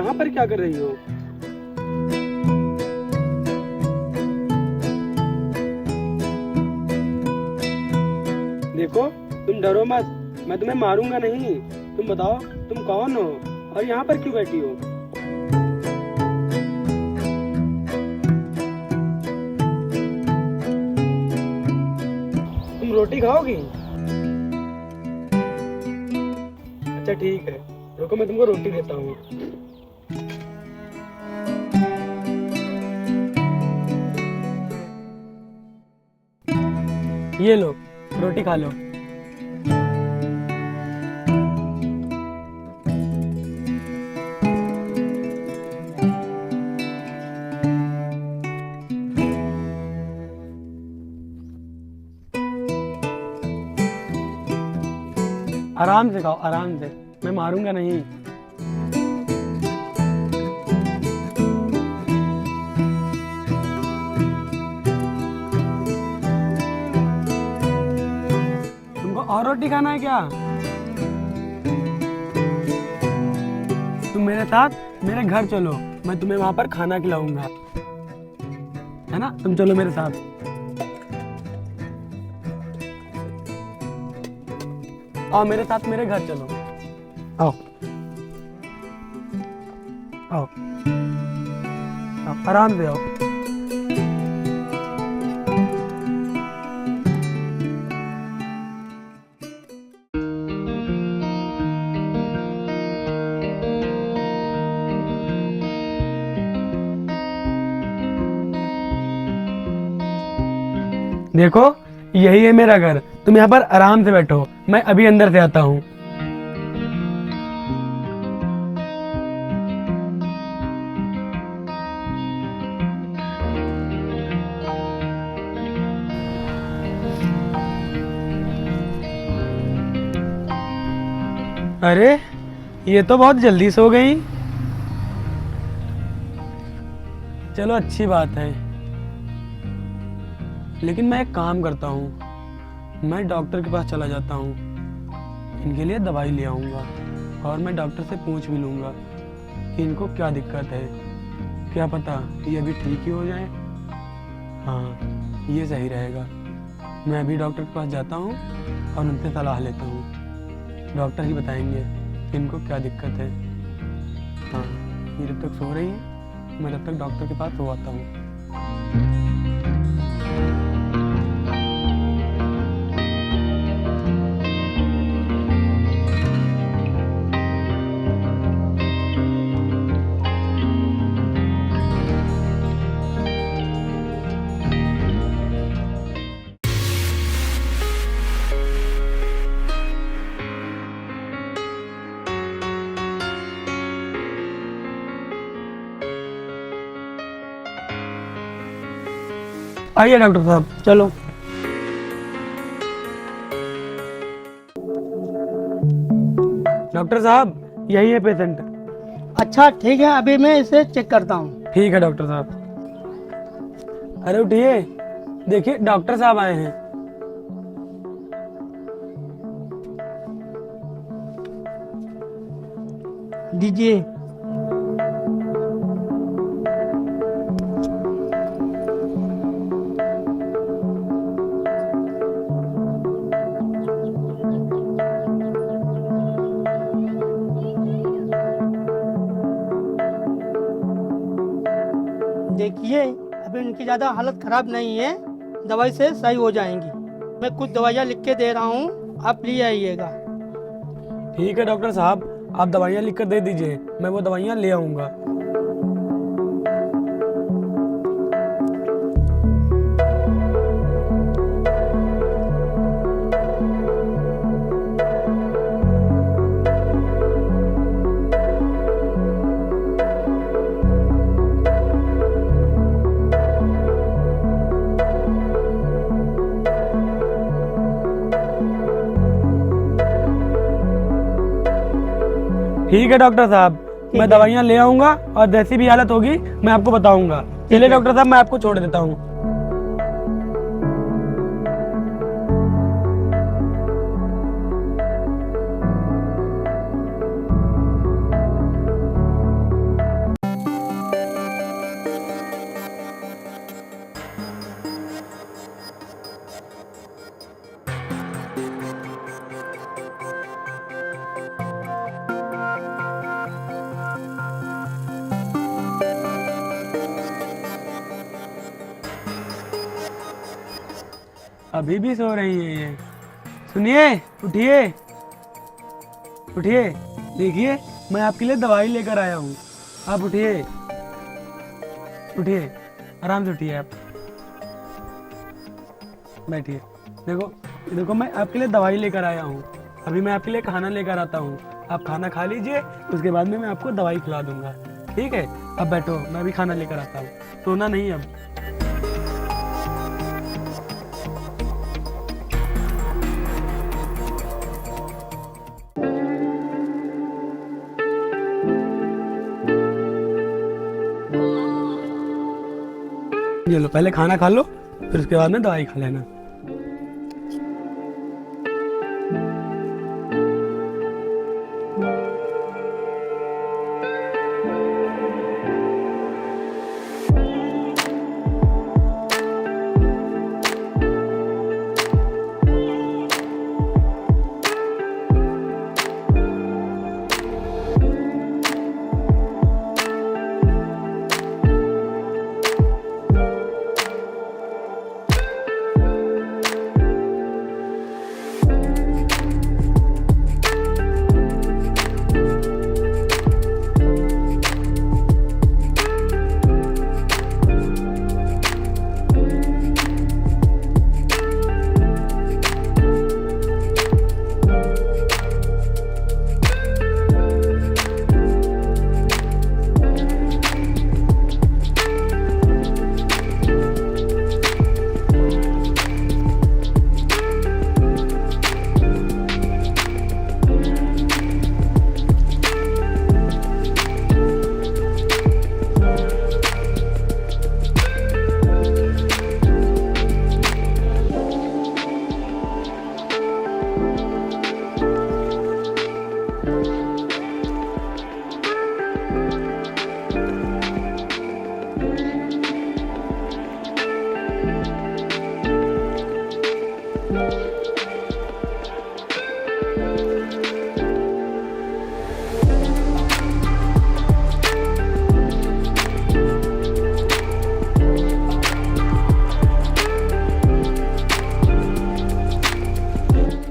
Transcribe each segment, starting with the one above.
यहाँ पर क्या कर रही हो? देखो, तुम डरो मत, मैं तुम्हें मारूंगा नहीं। तुम बताओ, तुम कौन हो और यहाँ पर क्यों बैठी हो? तुम रोटी खाओगी? अच्छा ठीक है, रुको मैं तुमको रोटी देता हूँ। ये लो, रोटी खा लो। आराम से खाओ, आराम से, मैं मारूंगा नहीं। तुमको और रोटी खाना है क्या? तुम मेरे साथ मेरे घर चलो, मैं तुम्हें वहां पर खाना खिलाऊंगा, है ना? तुम चलो मेरे साथ। आओ मेरे साथ, मेरे घर चलो। आओ आओ आओ, आराम से आओ। देखो, यही है मेरा घर, तुम यहाँ पर आराम से बैठो, मैं अभी अंदर से आता हूँ। अरे, ये तो बहुत जल्दी सो गई। चलो अच्छी बात है, लेकिन मैं एक काम करता हूँ, मैं डॉक्टर के पास चला जाता हूँ, इनके लिए दवाई ले आऊँगा और मैं डॉक्टर से पूछ भी लूँगा कि इनको क्या दिक्कत है, क्या पता ये अभी ठीक ही हो जाए। हाँ, ये सही रहेगा। मैं अभी डॉक्टर के पास जाता हूँ और उनसे सलाह लेता हूँ, डॉक्टर ही बताएंगे कि इनको क्या दिक्कत है। हाँ, ये जब तक सो रही है, मैं तब तक डॉक्टर के पास हो आता हूँ। आइए डॉक्टर साहब, चलो। डॉक्टर साहब, यही है पेशेंट। अच्छा ठीक है, अभी मैं इसे चेक करता हूँ। ठीक है डॉक्टर साहब। अरे उठिए, देखिए डॉक्टर साहब आए हैं। दीजिए। देखिए, अभी उनकी ज़्यादा हालत ख़राब नहीं है, दवाई से सही हो जाएंगी। मैं कुछ दवाइयाँ लिख के दे रहा हूँ, आप ले आइएगा। ठीक है डॉक्टर साहब, आप दवाइयाँ लिख कर दे दीजिए, मैं वो दवाइयाँ ले आऊँगा। ठीक है डॉक्टर साहब, मैं है। दवाइयाँ ले आऊँगा और जैसी भी हालत होगी मैं आपको बताऊँगा। चलिए डॉक्टर साहब, मैं आपको छोड़ देता हूँ। अभी भी सो रही है ये। सुनिए, उठिए उठिए, देखिए मैं आपके लिए दवाई लेकर आया हूँ। आप उठिए उठिए, आराम से उठिए, आप बैठिए। देखो देखो, मैं आपके लिए दवाई लेकर आया हूँ। अभी मैं आपके लिए खाना लेकर आता हूँ। आप खाना खा लीजिए, उसके बाद में मैं आपको दवाई खिला दूंगा। ठीक है, अब बैठो, मैं अभी खाना लेकर आता हूँ। सोना नहीं अब। ये लो, पहले खाना खा लो, फिर उसके बाद में दवाई खा लेना।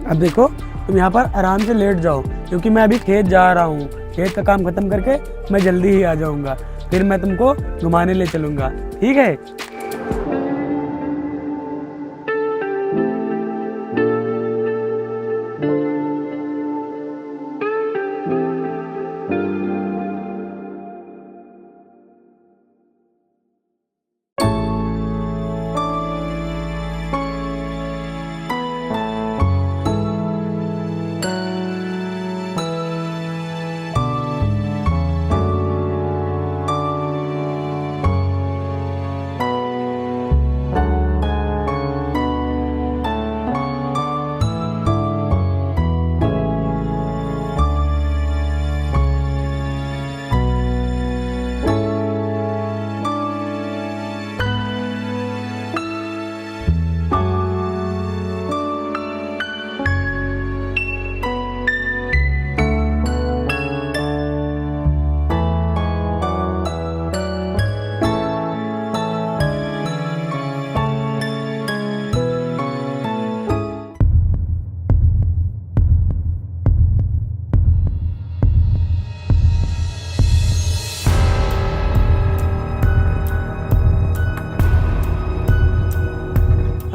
अब देखो, तुम यहाँ पर आराम से लेट जाओ, क्योंकि मैं अभी खेत जा रहा हूँ। खेत का काम खत्म करके मैं जल्दी ही आ जाऊँगा, फिर मैं तुमको घुमाने ले चलूँगा। ठीक है?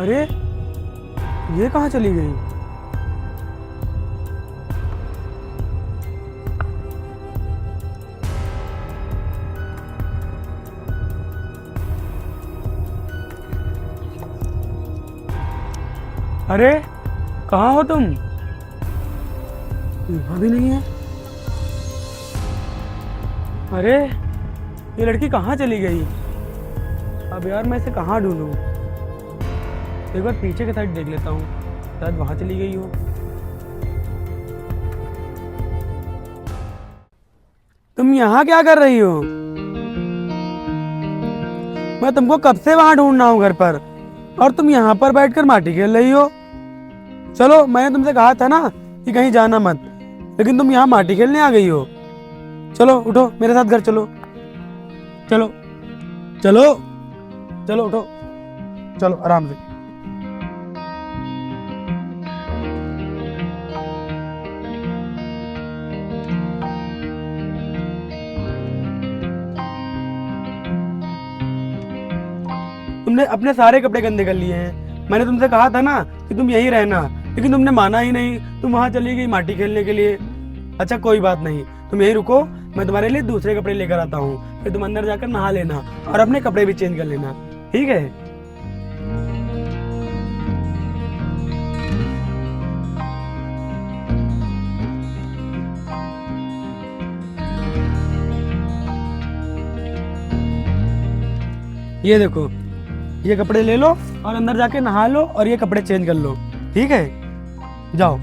अरे, ये कहाँ चली गई? अरे, कहाँ हो तुम? यहाँ भी नहीं है। अरे, ये लड़की कहाँ चली गई? अब यार मैं इसे कहाँ ढूंढूं? एक बार पीछे की साइड देख लेता हूँ, शायद वहां चली गई हो। तुम यहाँ क्या कर रही हो? मैं तुमको कब से वहां ढूंढ रहा हूँ घर पर, और तुम यहाँ पर बैठकर माटी खेल रही हो। चलो, मैंने तुमसे कहा था ना कि कहीं जाना मत, लेकिन तुम यहाँ माटी खेलने आ गई हो। चलो उठो, मेरे साथ घर चलो। चलो चलो चलो, उठो, चलो आराम से। तुमने अपने सारे कपड़े गंदे कर लिए हैं। मैंने तुमसे कहा था ना कि तुम यहीं रहना, लेकिन तुमने माना ही नहीं, तुम वहाँ चली गई माटी खेलने के लिए। अच्छा कोई बात नहीं, तुम यहीं रुको, मैं तुम्हारे लिए दूसरे कपड़े लेकर आता हूँ, फिर तुम अंदर जाकर नहा लेना और अपने कपड़े भी चेंज कर लेना, ठीक है? ये देखो, ये कपड़े ले लो और अंदर जाके नहा लो और ये कपड़े चेंज कर लो, ठीक है? जाओ।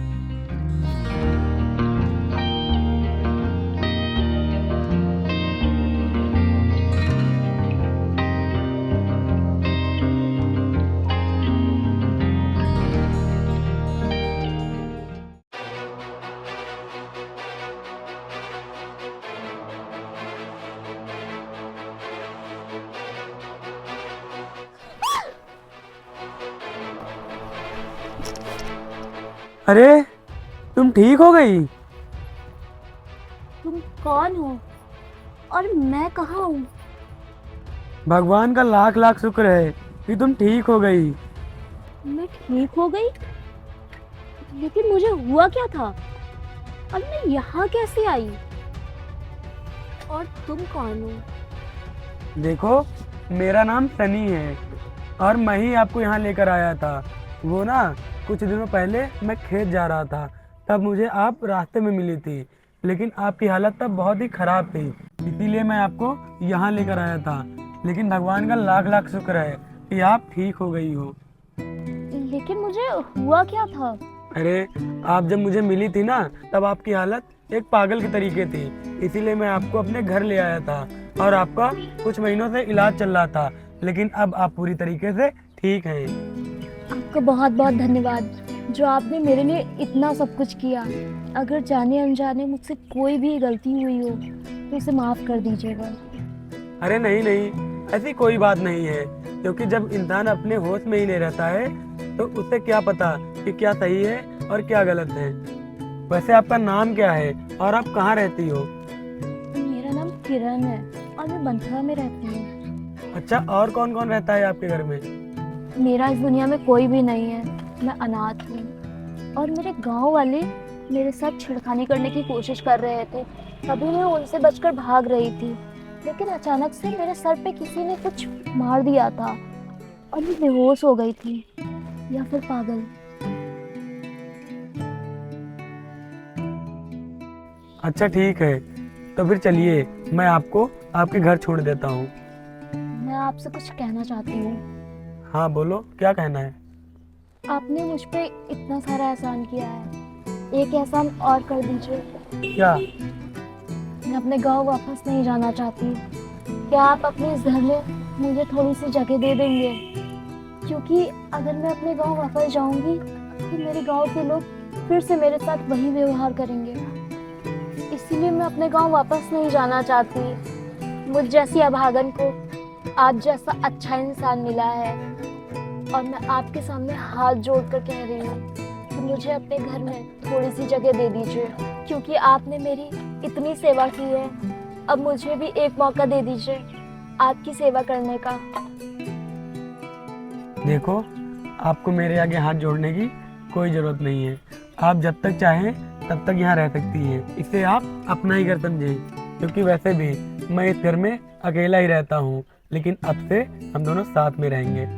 अरे तुम ठीक हो गई? तुम कौन हो और मैं कहाँ हूँ? भगवान का लाख लाख शुक्र है कि तुम ठीक हो गई। मैं ठीक हो गई, लेकिन मुझे हुआ क्या था और मैं यहाँ कैसे आई? और तुम कौन हो? देखो, मेरा नाम सनी है और मैं ही आपको यहाँ लेकर आया था। वो ना कुछ दिनों पहले मैं खेत जा रहा था, तब मुझे आप रास्ते में मिली थी, लेकिन आपकी हालत तब बहुत ही खराब थी, इसीलिए मैं आपको यहाँ लेकर आया था। लेकिन भगवान का लाख लाख शुक्र है कि आप ठीक हो गई हो। लेकिन मुझे हुआ क्या था? अरे आप जब मुझे मिली थी ना, तब आपकी हालत एक पागल की तरीके थी, इसीलिए मैं आपको अपने घर ले आया था और आपका कुछ महीनों से इलाज चल रहा था, लेकिन अब आप पूरी तरीके से ठीक हैं। आपका बहुत बहुत धन्यवाद जो आपने मेरे लिए इतना सब कुछ किया। अगर जाने अनजाने मुझसे कोई भी गलती हुई हो तो उसे माफ़ कर दीजिएगा। अरे नहीं नहीं, ऐसी कोई बात नहीं है, क्योंकि जब इंसान अपने होश में ही नहीं रहता है तो उसे क्या पता कि क्या सही है और क्या गलत है। वैसे आपका नाम क्या है और आप कहाँ रहती हो? मेरा नाम किरण है और मैं बंथरा में रहती हूँ। अच्छा, और कौन कौन रहता है आपके घर में? मेरा इस दुनिया में कोई भी नहीं है, मैं अनाथ हूँ। और मेरे गांव वाले मेरे साथ छेड़खानी करने की कोशिश कर रहे थे, तभी मैं उनसे बचकर भाग रही थी, लेकिन अचानक से मेरे सर पे किसी ने कुछ मार दिया था और मैं बेहोश हो गई थी, या फिर पागल। अच्छा ठीक है, तो फिर चलिए मैं आपको आपके घर छोड़ देता हूँ। मैं आपसे कुछ कहना चाहती हूँ। हाँ बोलो, क्या कहना है? आपने मुझ पे इतना सारा एहसान किया है, एक एहसान और कर दीजिए। क्या? मैं अपने गांव वापस नहीं जाना चाहती। क्या आप अपने इस घर में मुझे थोड़ी सी जगह दे देंगे? क्योंकि अगर मैं अपने गांव वापस जाऊंगी तो मेरे गांव के लोग फिर से मेरे साथ वही व्यवहार करेंगे, इसीलिए मैं अपने गांव वापस नहीं जाना चाहती। मुझ जैसी अभागन को आप जैसा अच्छा इंसान मिला है और मैं आपके सामने हाथ जोड़कर कह रही हूँ कि मुझे अपने घर में थोड़ी सी जगह दे दीजिए, क्योंकि आपने मेरी इतनी सेवा की है। अब मुझे भी एक मौका दे दीजिए आपकी सेवा करने का। देखो, आपको मेरे आगे हाथ जोड़ने की कोई ज़रूरत नहीं है। आप जब तक चाहें तब तक यहाँ रह सकती हैं। इसे आप अपना ही घर समझें, क्योंकि वैसे भी मैं इस घर में अकेला ही रहता हूँ, लेकिन अब से हम दोनों साथ में रहेंगे।